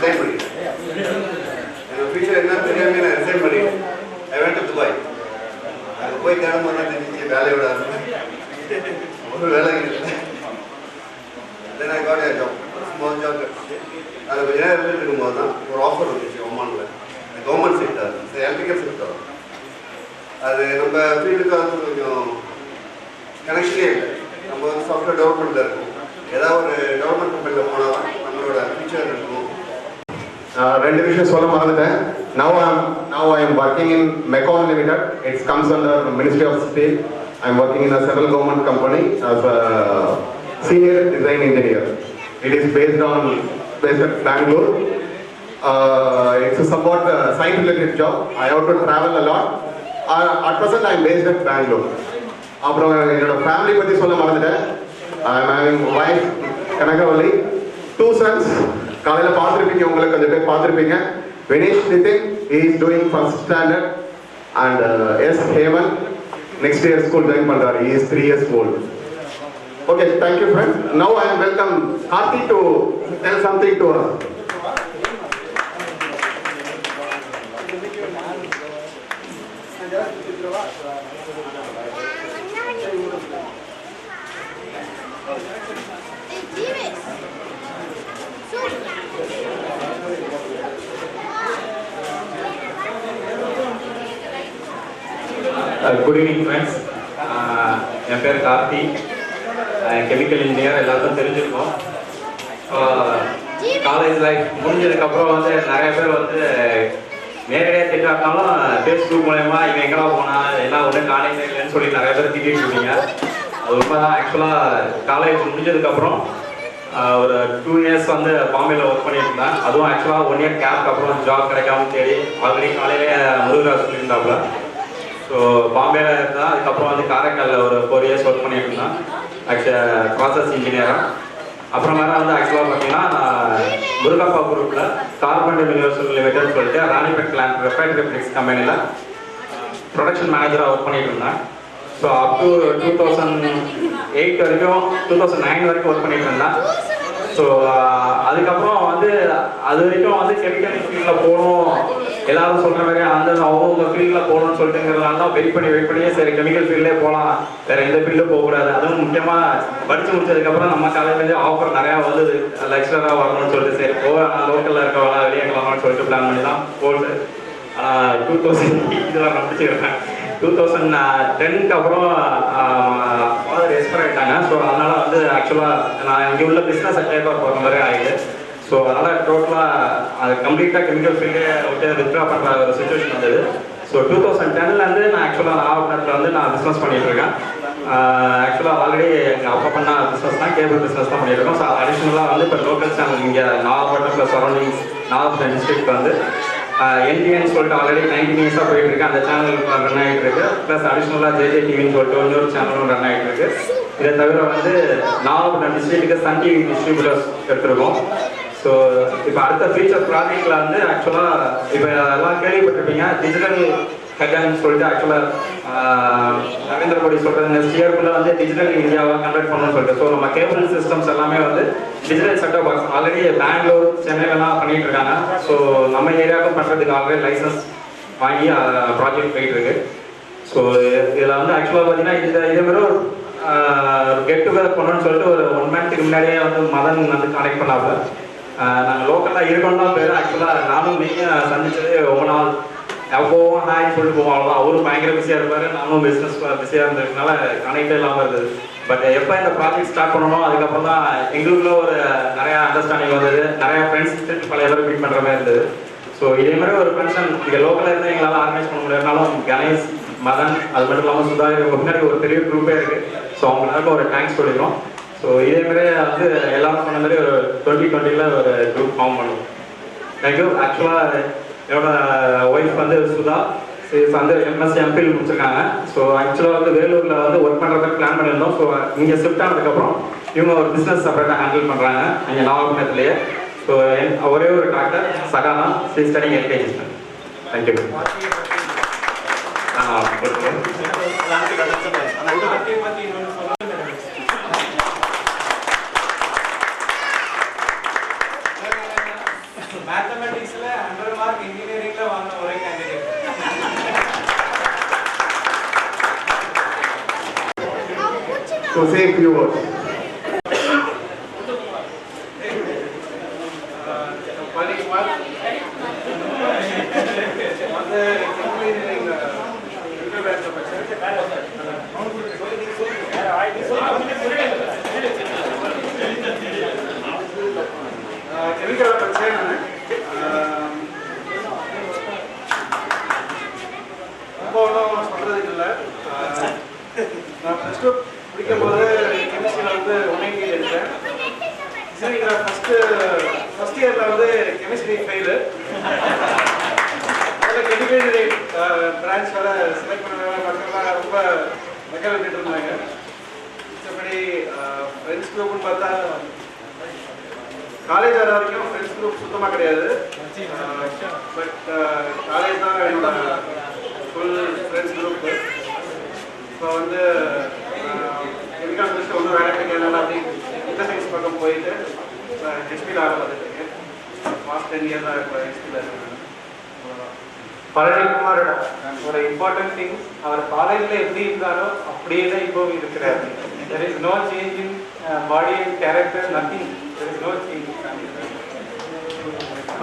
Resign பண்ணிட்டேன். எனக்கு future என்ன தெரியாமல் நான் ரிசைன் பண்ணிட்டேன். I went to Dubai. அங்கே போய் தேடும்போது தான் தெரிஞ்சு வேலையோட ஒரு வேலை இல்லை. Then I got a job, small job. அது கொஞ்ச நேரம் இருந்துட்டு இருக்கும்போது தான் ஒரு ஆஃபர் வந்துச்சு ஒமானில். Government sector, electrical sector. அது நம்ம ஃபீல்டுக்கு வந்து கொஞ்சம் கனெக்ஷனே இல்லை. நம்ம வந்து சாஃப்ட்வேர் டெவலப்மெண்ட்டில் இருக்கும். ஏதாவது ஒரு டெவலப்மெண்ட் கம்பெனியில் போனால் தான் நம்மளோட ஃபியூச்சர் இருக்கும். ரெண்டு விஷயம் சொல்ல மறந்துட்டேன். Now I am working in Mecon Limited. It comes under Ministry of Steel. I am working in a central government company as a senior design engineer. It is based at Bangalore. It's a somewhat site related job. I have to travel a lot. At present I am based at Bangalore. அப்புறம் என்னோட family பற்றி சொல்ல மறந்துட்டேன். I am having wife Kanagavali, 2 sons. காலையில் பார்த்துருப்பீங்க, உங்களுக்கு கொஞ்சம் பேர் பார்த்துருப்பீங்க. Vinesh Nitin, he is doing first standard, and S Heman next year school join பண்றாரு. He is 3 years old. Okay, thank you friends. Now I am welcome Karthi to tell something to us. Good evening friends. என் பேர் Karthi, chemical engineer. எல்லாருக்கும் தெரிஞ்சிருக்கும். College life முடிஞ்சதுக்கப்புறம் வந்து நிறைய பேர் வந்து நேரடியாக திட்டாட்டாலும் ஃபேஸ்புக் மூலயமா இவன் எங்கடா போனா எல்லாம் ஒன்றும் காலேஜ் இல்லைன்னு சொல்லி நிறைய பேர் திட்டிட்டு இருப்பீங்க. அது உண்மைதான். ஆக்சுவலாக காலேஜ் முடிஞ்சதுக்கப்புறம் ஒரு 2 years வந்து பாம்பேல ஒர்க் பண்ணிட்டு இருந்தேன். அதுவும் ஆக்சுவலாக 1 year கேப்க்கு அப்புறம் ஜாப் கிடைக்காம தேடி ஆல்ரெடி காலையிலே முருகராஜ் சொல்லியிருந்தாப்புல. ஸோ பாம்பேல இருந்தால் அதுக்கப்புறம் வந்து காரைக்காலில் ஒரு 4 years ஒர்க் பண்ணிட்டு இருந்தேன் ப்ராசஸ் இன்ஜினியராக. அப்புறமேல வந்து ஆக்சுவலாக பார்த்தீங்கன்னா முருகப்பா குரூப்பில் கார்பன் யூனிவர்சல் லிமிடெட் சொல்லிட்டு ராணிபேட் பிளான்ட் ரெஃபைனரி பிளிக்ஸ் கம்பெனியில் ப்ரொடக்ஷன் மேனேஜராக ஒர்க் பண்ணிட்டு இருந்தேன். ஸோ அப் டு 2008 வரைக்கும் 2009 வரைக்கும் ஒர்க் பண்ணிட்டு இருந்தேன். ஸோ அதுக்கப்புறம் வந்து அது வரைக்கும் வந்து கெமிக்கல் ஃபீல்டில் போகணும், எல்லாரும் சொல்கிற மாதிரி அந்த அவங்க ஃபீல்டில் போகணும்னு சொல்லிட்டுங்கிறதுனால தான் வெயிட் பண்ணியே சரி கெமிக்கல் ஃபீல்டே போகலாம், வேறு எந்த ஃபீல்டும் போகக்கூடாது. அதுவும் முக்கியமாக படித்து முடிச்சதுக்கப்புறம் நம்ம காலேஜ்லேருந்து ஆஃபர் நிறையா வந்து லெக்சராக வரணும்னு சொல்லிட்டு சரி லோக்கலில் இருக்கவங்களா வெளியே கிளம்பணும்னு சொல்லிட்டு பிளான் பண்ணி தான் போட்டு 2008 இதெல்லாம் நம்பிச்சுக்கிறேன். 2010க்கு அப்புறம் ஃபாதர் எக்ஸ்பயர் ஆகிட்டாங்க. ஸோ அதனால் வந்து ஆக்சுவலாக நான் இங்கே உள்ள பிஸ்னஸ் டேக் போகிற மாதிரி ஆகிடுது. ஸோ அதனால் டோட்டலாக அது கம்ப்ளீட்டாக கெமிக்கல் ஃபீல்டே விட்டு வித்ட்ரா பண்ணுற ஒரு சுச்சுவேஷன் வந்தது. ஸோ 2010லேருந்து நான் ஆக்சுவலாக நாகப்பட்டினத்தில் வந்து நான் பிஸ்னஸ் பண்ணிகிட்ருக்கேன். ஆக்சுவலாக ஆல்ரெடி எங்கள் அப்பா பண்ண பிஸ்னஸ் தான் கேபிள் பிஸ்னஸ் தான் பண்ணிகிட்ருக்கோம். ஸோ அடிஷ்னலாக வந்து இப்போ லோக்கல் சேனல் இங்கே Nagapattinam plus surroundings Nagapattinam district வந்து NTN சொல்லிட்டு ஆல்ரெடி 19 years போயிட்டு இருக்கு. அந்த சேனல் ரன் ஆகிட்டு இருக்கு. ப்ளஸ் அடிஷ்னலாக JJ டிவின்னு சொல்லிட்டு இன்னொரு சேனலும் ரன் ஆகிட்டு இருக்கு. இதை தவிர வந்து நாகப்பட்டினம் டிஸ்ட்ரிக்ட்டுக்கு சன் டிவி டிஸ்ட்ரிபியூட்டர்ஸ் எடுத்துருக்கோம். ஸோ இப்போ அடுத்த ஃபியூச்சர் ப்ராஜெக்டில் வந்து ஆக்சுவலாக இப்போ எல்லாம் கேள்விப்பட்டிருப்பீங்க டிஜிட்டல் ஹெட்லைன்னு சொல்லிட்டு ஆக்சுவலாக நரேந்திர மோடி சொல்கிறது நெக்ஸ்ட் இயர்க்குள்ளே வந்து டிஜிட்டல் இந்தியாவை கன்வெர்ட் பண்ணணும்னு சொல்லிட்டு. ஸோ நம்ம கேபிள் சிஸ்டம்ஸ் எல்லாமே வந்து digital setup box already Bangalore சென்னையிலலாம் பண்ணிட்டு இருக்காங்க. ஸோ நம்ம ஏரியாவுக்கும் பண்ணுறதுக்கு ஆல்ரெடி லைசன்ஸ் வாங்கி ப்ராஜெக்ட் போயிட்டு இருக்கு. ஸோ இதில் வந்து ஆக்சுவலாக பார்த்தீங்கன்னா இதே மாதிரி ஒரு கெட் டுகெதர் பண்ணணும்னு சொல்லிட்டு ஒரு 1 month முன்னாடியே வந்து மதன் வந்து கனெக்ட் பண்ணாப்புல. நாங்கள் லோக்கலாக இருக்கோம் தான் பேர். ஆக்சுவலாக நானும் நீங்கள் சந்திச்சது ரொம்ப நாள் எப்போவும் ஹாய் சொல்லிட்டு போவோம், அவ்வளோதான். அவரும் பயங்கர பிஸியாக இருப்பார், நானும் பிஸ்னஸ் பிஸியாக இருந்ததுனால கனெக்டே இல்லாமல் இருந்தது. பட் எப்போ இந்த ப்ராஜெக்ட் ஸ்டார்ட் பண்ணணும் அதுக்கப்புறம் தான் எங்களுக்குள்ள ஒரு நிறையா அண்டர்ஸ்டாண்டிங் வந்தது. நிறையா ஃப்ரெண்ட்ஸ் பழைய பேர் மீட் பண்ணுற மாதிரி இருந்தது. ஸோ இதே மாதிரி ஒரு ஃபங்க்ஷன் இங்கே லோக்கலாக இருந்து எங்களால் ஆர்கனைஸ் பண்ண முடியாதுனாலும் கணேஷ், மதன், அது மட்டும் இல்லாமல் சுதாகர் முன்னாடி ஒரு பெரிய குரூப்பே இருக்குது. ஸோ அவங்களுக்கு ஒரு தேங்க்ஸ் சொல்லிக்கிறோம். ஸோ இதேமாதிரி வந்து எல்லாரும் சொன்ன மாதிரி ஒரு 2020 ஒரு குரூப் ஃபார்ம் பண்ணுவோம். தேங்க்யூ. ஆக்சுவலாக என்னோட ஒய்ஃப் வந்து சுதா வந்து எம்எஸ்சி எம்பில் முடிச்சிருக்காங்க. ஸோ ஆக்சுவலாக வந்து வேலூரில் வந்து ஒர்க் பண்ணுறதுக்கு பிளான் பண்ணியிருந்தோம். ஸோ இங்கே ஷிஃப்ட் ஆனதுக்கப்புறம் இவங்க ஒரு பிஸ்னஸ் செப்பரேட்டாக ஹேண்டில் பண்ணுறாங்க இங்கே நாகப்பட்டினத்துலேயே. ஸோ ஒரே ஒரு doctor Sahana studying LKG. Thank you. மேத்தமெட்டிக்ஸ்ல 100 மார்க், இன்ஜினியரிங்ல வாங்கின ஒரே candidate. To say a few words. கெமிக்கலை படித்தேன் ரொம்ப ஒன்றும் சொல்கிறதுக்கு இல்லை. நான் ப்ளஸ் டூ படிக்கும் போது கெமிஸ்ட்ரியில் வந்து 180 எடுத்தேன். சரி, நான் ஃபஸ்ட் இயரில் வந்து கெமிஸ்ட்ரி ஃபெயிலு. அதில் கெமிக்கல் இன்ஜினியரிங் பிரான்ச் வர செலக்ட் பண்ண மக்கள்லாம் ரொம்ப மெக்க விட்டுட்டு இருந்தாங்க. மற்றபடி ஃப்ரெண்ட்ஸ் குரூப்னு பார்த்தா காலேஜ் வர வரைக்கும் ஃப்ரெண்ட்ஸ் குரூப் சுத்தமாக கிடையாது. பட் காலேஜ் தான் என்னோட ஃபுல் ஃப்ரெண்ட்ஸ் குரூப்பு. இப்போ வந்து கெமிக்கல் முடிச்சுட்டு ஒன்றும் வேலை கிடைக்காது அப்படி இந்த சயின்ஸ் பக்கம் போயிட்டு ஹெச்பியில் ஆக பார்த்துருக்கேன். லாஸ்ட் 10 இயர்ஸ் தான் இப்போ ஹெச்பியில் இருக்கேன். பழனிக்குமாரோட ஒரு இம்பார்ட்டன்ட் திங், அவர் காலேஜில் எப்படி இருந்தாரோ அப்படியே தான் இப்போ இருக்கிறார். There is no change in body and character, nothing. There is no change.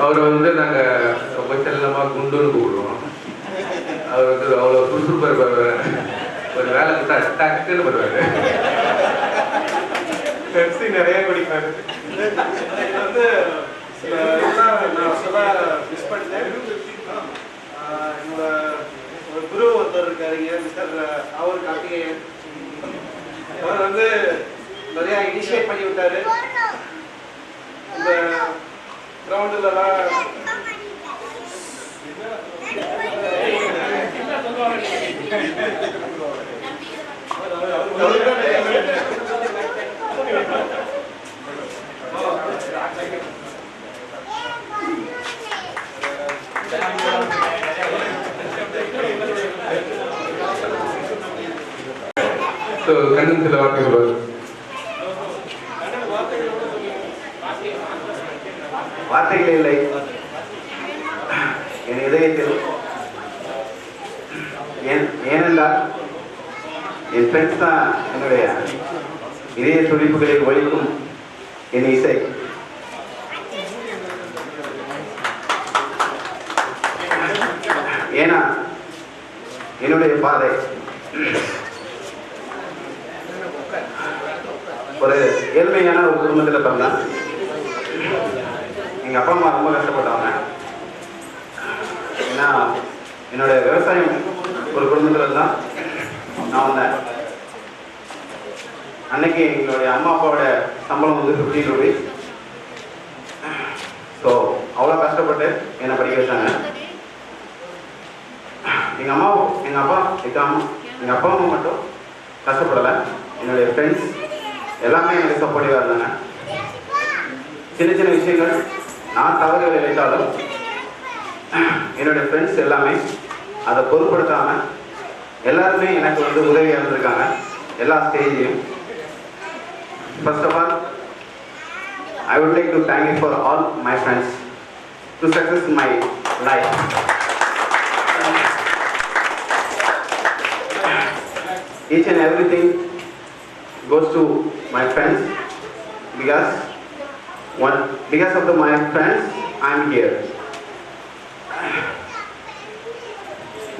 அவர் வந்து நாங்கள் ரொம்ப செல்லமாக குண்டுன்னு கூப்பிடுவோம். அவர் வந்து அவ்வளோ சுறுசுறுப்பாக இருப்பார். ஒரு வேலை கொடுத்தா டக்குன்னு வருவார். பெப்சி நிறைய குடிப்பார். இது வந்து நான் சொல்ல மிஸ் பண்ணிட்டேன். என்னோட ஒரு குரு ஒருத்தர் இருக்காருங்க, மிஸ்டர் அவர் கார்த்திகேயன். அவர் வந்து நிறையா இனிஷியேட் பண்ணி விட்டாரு. இந்த கிரவுண்டுலலாம் கண்ணன் சில வார்த்தைகள் வார்த்தைகள் இல்லை என் இதயத்தில். ஏனென்றால் என் ஃப்ரெண்ட்ஸ் தான் என்னுடைய இதய துடிப்புகளை ஒழிக்கும் என் இசை. ஏன்னா என்னுடைய பாதை ஒரு ஏழ்மையான ஒரு குடும்பத்தில் பிறந்தேன். எங்கள் அப்பா அம்மா ரொம்ப கஷ்டப்பட்டவங்க. ஏன்னா என்னுடைய விவசாயம் ஒரு குடும்பத்தில் தான் நான் வந்தேன். அன்னைக்கு எங்களுடைய அம்மா அப்பாவோட சம்பளம் வந்து 15 ரூபீஸ். ஸோ அவ்வளோ கஷ்டப்பட்டு என்னை படிக்க வச்சாங்க. எங்கள் அப்பா அம்மா மட்டும் கஷ்டப்படலை. என்னுடைய ஃப்ரெண்ட்ஸ் எல்லாமே எனக்கு சப்போர்ட்டிவாக இருந்தாங்க. சின்ன சின்ன விஷயங்கள் நான் தவறுகள் இழைத்தாலும் என்னுடைய ஃப்ரெண்ட்ஸ் எல்லாமே அதை பொருட்படுத்தாமல் எல்லாருமே எனக்கு வந்து உதவியாக இருந்திருக்காங்க எல்லா ஸ்டேஜ்லையும். First of all I would like to thank you for all my friends to success my life. Each and everything goes to my friends because of my friends I am here.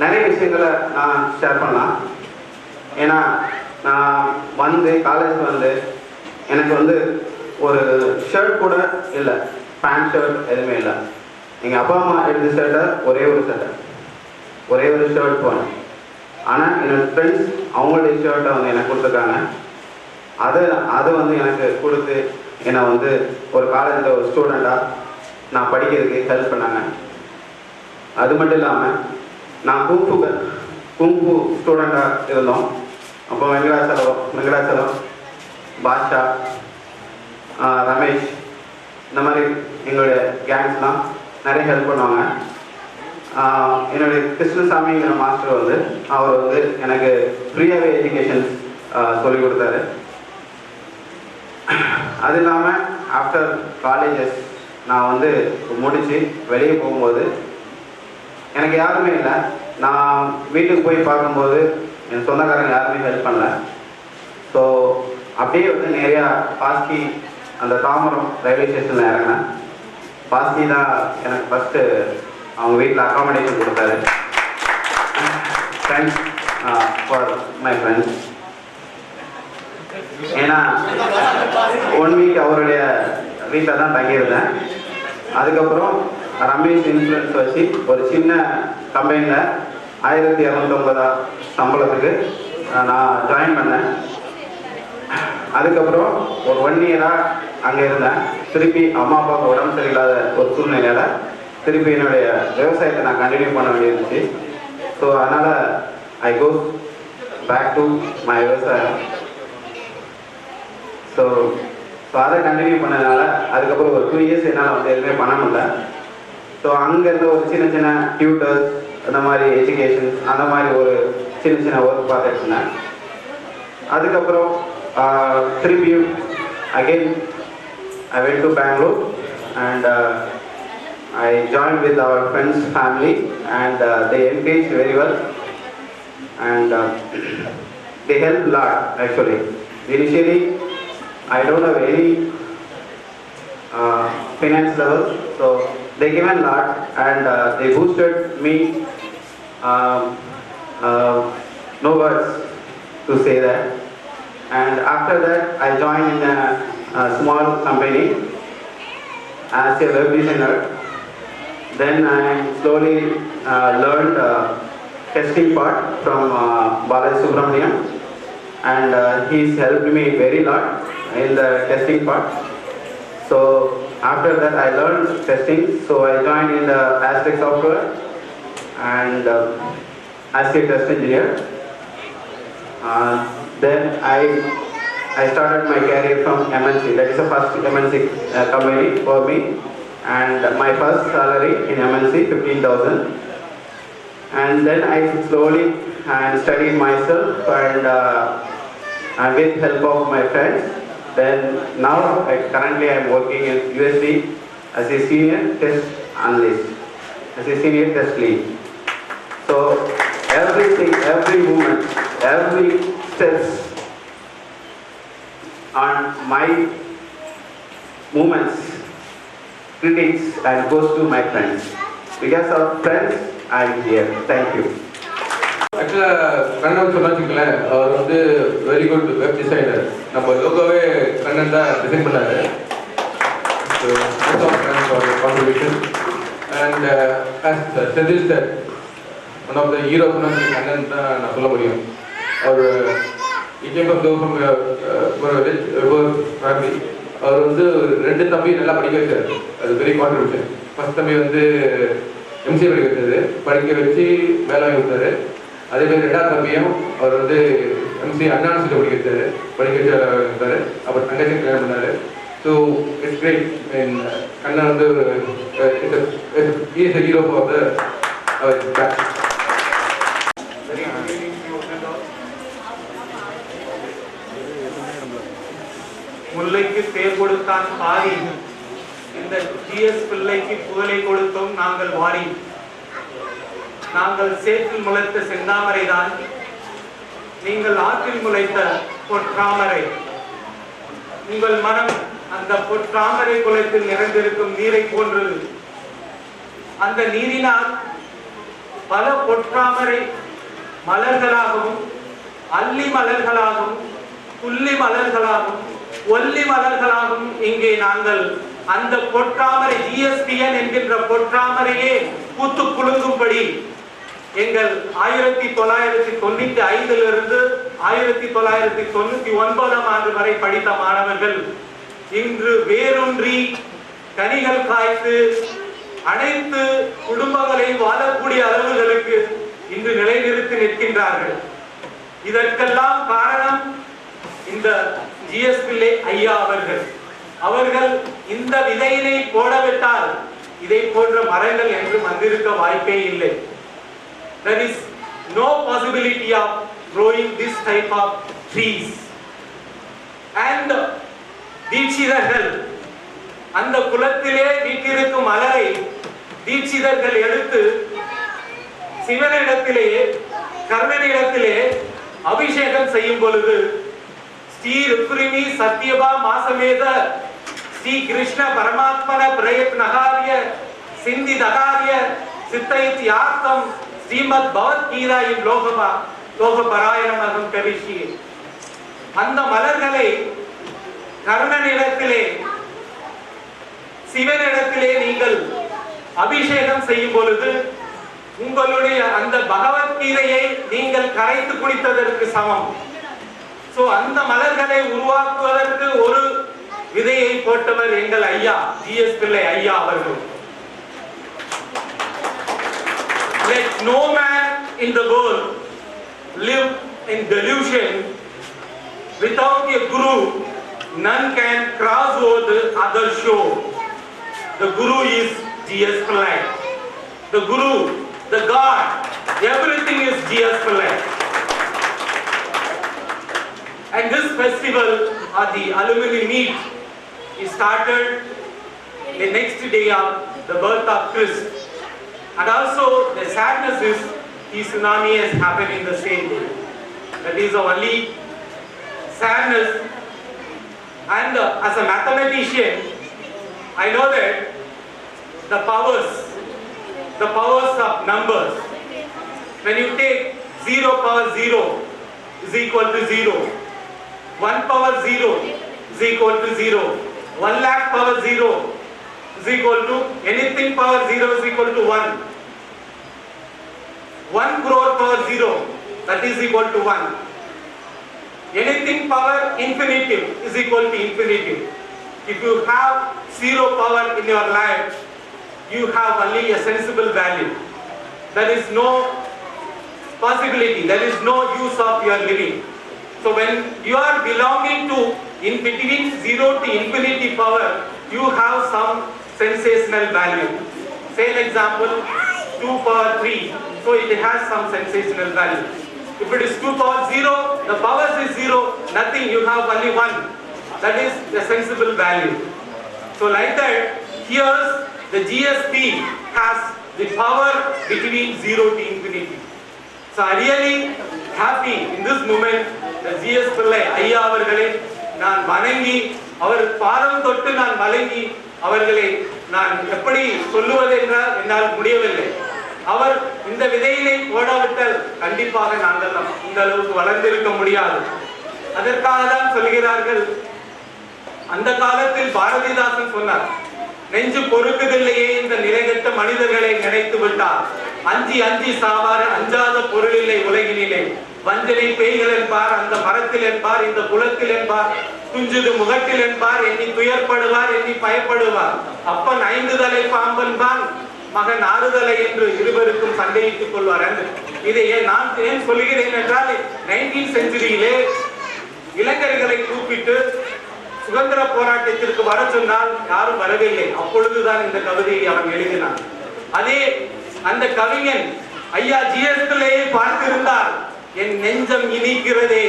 நிறைய விஷயங்களை நான் share பண்ணலாம். ஏன்னா நான் வந்து college வந்து எனக்கு வந்து ஒரு ஷர்ட் கூட இல்லை, பேண்ட் ஷர்ட் எதுவுமே இல்லை. எங்கள் அப்பா அம்மா எடுத்த ஷர்ட்டை ஒரே ஒரு ஷர்ட் போனேன். ஆனால் என்னோட ஃப்ரெண்ட்ஸ் அவங்களுடைய ஷர்ட்டை வந்து எனக்கு கொடுத்துருக்காங்க. அது வந்து எனக்கு கொடுத்து என்னை வந்து ஒரு காலேஜில் ஒரு ஸ்டூடெண்ட்டாக நான் படிக்கிறதுக்கு ஹெல்ப் பண்ணாங்க. அது மட்டும் இல்லாமல் நான் குங்ஃபு ஸ்டூடெண்ட்டாக இருந்தோம். அப்போ வெங்கடாச்சலம், பாஷா, ரமேஷ், இந்த மாதிரி எங்களுடைய கேங்ஸ்லாம் நிறைய ஹெல்ப் பண்ணுவாங்க. என்னுடைய கிருஷ்ணசாமிங்கிற மாஸ்டர் வந்து அவர் வந்து எனக்கு ஃப்ரீயாகவே எஜுகேஷன் சொல்லிக் கொடுத்தாரு. அது இல்லாமல் ஆஃப்டர் காலேஜஸ் நான் வந்து முடித்து வெளியே போகும்போது எனக்கு யாருமே இல்லை. நான் வீட்டுக்கு போய் பார்க்கும்போது என் சொந்தக்காரங்க யாருமே ஹெல்ப் பண்ணல. ஸோ அப்படியே வந்து நிறையா பாஸ்கி அந்த தாம்பரம் ரயில்வே ஸ்டேஷனில் இறங்கினேன். பாஸ்கி தான் எனக்கு ஃபஸ்ட்டு அவங்க வீட்டில் அக்காமடேஷன் கொடுத்தாரு. Friends for my friends. ஏன்னா 1 வீக் அவருடைய வீட்டில் தான் தங்கியிருந்தேன். அதுக்கப்புறம் ரமேஷ் இன்ஃப்ளூயன்ஸ் வச்சு ஒரு சின்ன கம்பெனியில் 1250 சம்பளத்துக்கு நான் ஜாயின் பண்ணேன். அதுக்கப்புறம் ஒரு 1 இயராக அங்கே இருந்தேன். திருப்பி அம்மா அப்பாவுக்கு உடம்பு சரியில்லாத ஒரு சூழ்நிலையில் திருப்பி என்னுடைய விவசாயத்தை நான் கண்டினியூ பண்ண வேண்டியிருந்துச்சு. ஸோ அதனால் ஐ கோ பேக் டு மை விவசாயம். ஸோ அதை கண்டினியூ பண்ணதுனால அதுக்கப்புறம் ஒரு 2 இயர்ஸ் என்னால் வந்து எதுவுமே பண்ண முடியல. ஸோ அங்கேருந்து ஒரு சின்ன சின்ன டியூட்டர்ஸ் அந்த மாதிரி எஜுகேஷன்ஸ் அந்த மாதிரி ஒரு சின்ன சின்ன ஒர்க் பார்த்துட்டு இருந்தேன். அதுக்கப்புறம் திரும்பியும் again I went to Bangalore and I joined with our friends family and they engaged very well and they helped a lot actually. Initially I don't have any finance level, so they gave a lot and they boosted me. No words to say that. And after that I joined in a small company as a web designer. Then I slowly learned testing part from Balaji Subramaniam and he's helped me very lot in the testing part. So after that I learned testing, so I joined in the Aztec software and as a test engineer. Then I started my career from MNC. That is the first MNC company for me, and my first salary in MNC 15,000. And then I slowly studied myself and with help of my friends. Then now currently I am working in USD as a senior test analyst, as a senior test lead. So everything, every movement, every steps on my movements critics and goes to my friends. Because of friends I am here. Thank you. ஆக்சுவலாக கண்ணன் சொன்னா வச்சுங்களேன், அவர் வந்து very good web designer. நம்ம லோகோவே கண்ணன் தான் design பண்ணாரு. Contribution and suggest that one of the heroes Kannan தான் நான் சொல்ல முடியும். அவர் ஃபேமிலி. அவர் வந்து 2 தம்பி நல்லா படிக்க வச்சார். அது பெரிய கான்ட்ரிபியூஷன். ஃபர்ஸ்ட் தம்பி வந்து எம்சிஏ படிக்க வச்சாரு, படிக்க வச்சு வேலை வாங்கி கொடுத்தாரு. அதே மாதிரி 2ஆவது தம்பியும் அவர் வந்து எம்சிஏ அண்ணா யூனிவர்சிட்டியில் படிக்க வச்சு வேலை வாங்கி கொடுத்தாரு. அப்புறம் தங்கச்சி கல்யாணம் பண்ணாரு. So it's great. கண்ணன் வந்து ஹீரோ ஃபார் த முல்லைக்கு பேர் கொடுத்தான் பாரி, இந்த ஜிஎஸ் பிள்ளைக்கு புகழை கொடுத்தோம் நாங்கள் வாரி. நாங்கள் சேற்றில் முளைத்த செந்தாமரைதான், நீங்கள் ஆற்றில் முளைத்த பொற்றாமரை. உங்கள் மனம் அந்த பொற்றாமரை குளத்தில் நிறைந்திருக்கும் நீரை போன்றது. அந்த நீரினால் பல பொற்றாமரை மலர்களாகவும் அல்லி மலர்களாகவும் புள்ளி மலர்களாகவும் ஒல்லி மலர்களாகவும் இங்கே நாங்கள் அந்த பொற்றாமரை GSPN என்கின்ற பொற்றாமரையே பூத்து குலுங்கும்படி எங்கள் 1995 1999 ஆண்டு வரை படித்த மாணவர்கள் இன்று வேரூன்றி கனிகள் காய்த்து அனைத்து குடும்பங்களை வாழக்கூடிய அளவுகளுக்கு இன்று நிலைநிறுத்தி நிற்கின்றார்கள். இதற்கெல்லாம் காரணம் இந்த GS பிள்ளை ஐயா அவர்கள். அவர்கள் இந்த விதையினை போடவிட்டால் இதை போன்ற மரங்கள் என்று வந்திருக்க வாய்ப்பே இல்லை. There is no possibility of growing this type of trees. And தீட்சிதர்கள் அந்த குலத்திலே வீட்டிருக்கும் மலரை தீட்சிதர்கள் எடுத்து சிவனிடத்திலே கர்ணனிடத்திலே அபிஷேகம் செய்யும் பொழுது ஸ்ரீ ருக்மிணி சத்யபா மாசமேத ஸ்ரீ கிருஷ்ண பரமாத்மன பிரயத்னகாரிய சிந்தி தகாரிய சித்தைத் யார்த்தம் ஸ்ரீமத் பகவத்கீதாயின் லோகபராயணமகம் கரிஷி. அந்த மலர்களை கர்ணனிடத்திலே சிவனிடத்திலே நீங்கள் அபிஷேகம் செய்யும் பொழுது உங்களுடைய அந்த பகவத்கீதையை நீங்கள் கரைத்து குடித்ததற்கு சமம். சோ அந்த மலர்களை உருவாக்குவதற்கு ஒரு விதையை போட்டவர் எங்கள் ஐயா ஜிஎஸ் பிள்ளை ஐயா அவர்கள். Let no man in the world live in delusion. Without a guru, none can cross over the other shore. The guru is G.S. Pillai. The guru, the God, everything is G.S. Pillai. And this festival or the alumni meet is started the next day of the birth of Christ. And also the sadness is the tsunami has happened in the same day. That is the only sadness. And as a mathematician, I know that the powers of numbers, when you take 0 power 0 is equal to 0, 1 power 0 is equal to 0, 1 lakh power 0 is equal to anything power 0 is equal to 1. 1 crore power 0, that is equal to 1. Anything power infinitive is equal to infinitive. If you have 0 power in your life, you have only a sensible value. There is no possibility, there is no use of your living. So when you are belonging to in between 0 to infinity power, you have some sensational value. Say an example, 2 power 3, so it has some sensational value. If it is 2 power 0, the powers is 0, nothing, you have only 1. That is the sensible value. So like that, here the GSP has the power between 0 to infinity. So I really happy in this moment the GS Pillai ஐயா அவர்களை நான் வணங்கி அவர் பாதம் தொட்டு நான் வணங்கி அவர்களை நான் எப்படி சொல்லுவது என்றால் என்னால் முடியவில்லை. அவர் இந்த விதையினை போடாவிட்டால் கண்டிப்பாக நாங்கள் இந்த அளவுக்கு வளர்ந்திருக்க முடியாது. அதற்காக தான் சொல்கிறார்கள், அந்த காலத்தில் பாரதிதாசன் சொன்னார், நெஞ்சு பொறுக்குதில்லையே இந்த நிலைகட்ட மனிதர்களை நினைத்து விட்டார், அஞ்சி அஞ்சி சாவார அஞ்சாத பொருள் இல்லை உலகினிலே, வஞ்சனை பேய்கள் என்பார், அந்த மரத்தில் என்பார், இந்த குலத்தில் என்பார், துஞ்சுது முகத்தில் என்பார், எண்ணி துயர்படுவார், எண்ணி பயப்படுவார், அப்பன் 5 தலை பாம்பன்பான், மகன் 6 தலை என்று இருவருக்கும் சண்டையிட்டுக் கொள்வார். இதை நான் ஏன் சொல்லுகிறேன் என்றால் 19th செஞ்சுரியிலே இளைஞர்களை கூப்பிட்டு சுதந்திர போராட்டத்திற்கு வர சொன்னால் யாரும் வரவில்லை. அப்பொழுதுதான் இந்த கவிதையை அவன் எழுதினான். அதே அந்த கவிஞன் ஐயா ஜிஎஸ் பிள்ளையை பார்த்திருந்தார், என் நெஞ்சம் இனிக்கிறதே,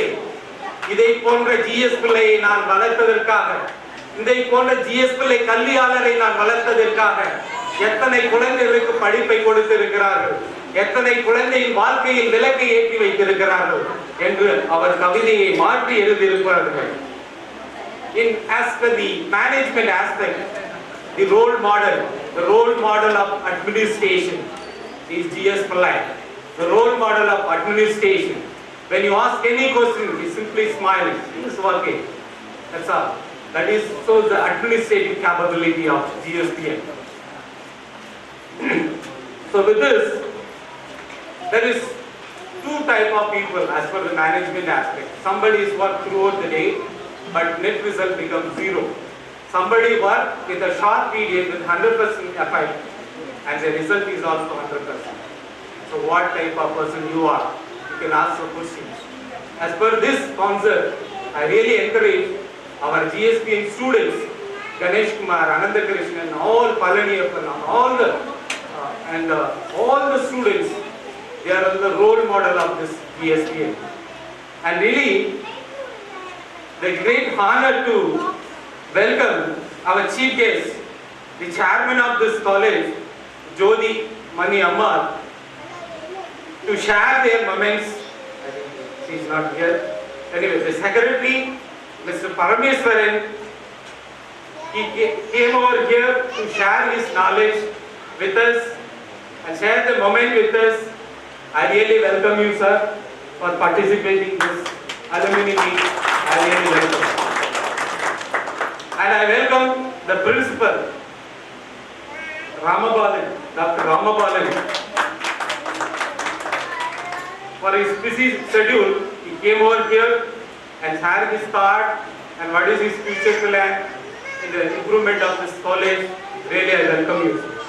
இதை போன்ற ஜிஎஸ் பிள்ளையை நான் வளர்த்ததற்காக, இதை போன்ற ஜிஎஸ் பிள்ளை கல்வியாளரை நான் வளர்த்ததற்காக எத்தனை குழந்தைகளுக்கு படிப்பை கொடுத்திருக்கிறார்கள், எத்தனை குழந்தையின் வாழ்க்கையில் விளக்கை ஏற்றி வைத்திருக்கிறார்கள் என்று அவர் கவிதையை மாற்றி எழுதியிருக்கிறார்கள். In as per the management aspect, the role model of administration is G.S. Pillai. The role model of administration. When you ask any question, he simply smiling. He is working. That's all. That is so the administrative capability of GSPN. So with this, there is 2 type of people as per the management aspect. Somebody is work throughout the day, but net result becomes 0. Somebody work with a short period with 100% effort, and the result is also 100%. So what type of person you are? You can ask the questions. As per this concept, I really encourage our GSPN students, Ganesh Kumar, Ananda Krishnan, all Palaniyappan, all the students, they are the role model of this GSPN. And really, the great honor to welcome our chief guest, the chairman of this college, Jodi Mani Ammar, to share their moments. I think she's not here. Anyway, the secretary, Mr. Parameswaran, he came over here to share his knowledge with us and share the moment with us. I really welcome you, sir, for participating in this alumni meet. I really welcome. And I welcome the principal, Ramabalan, Dr. Ramabalan. For his busy schedule, he came over here and shared his thought and what is his future plan in the improvement of this college. Really, I welcome you.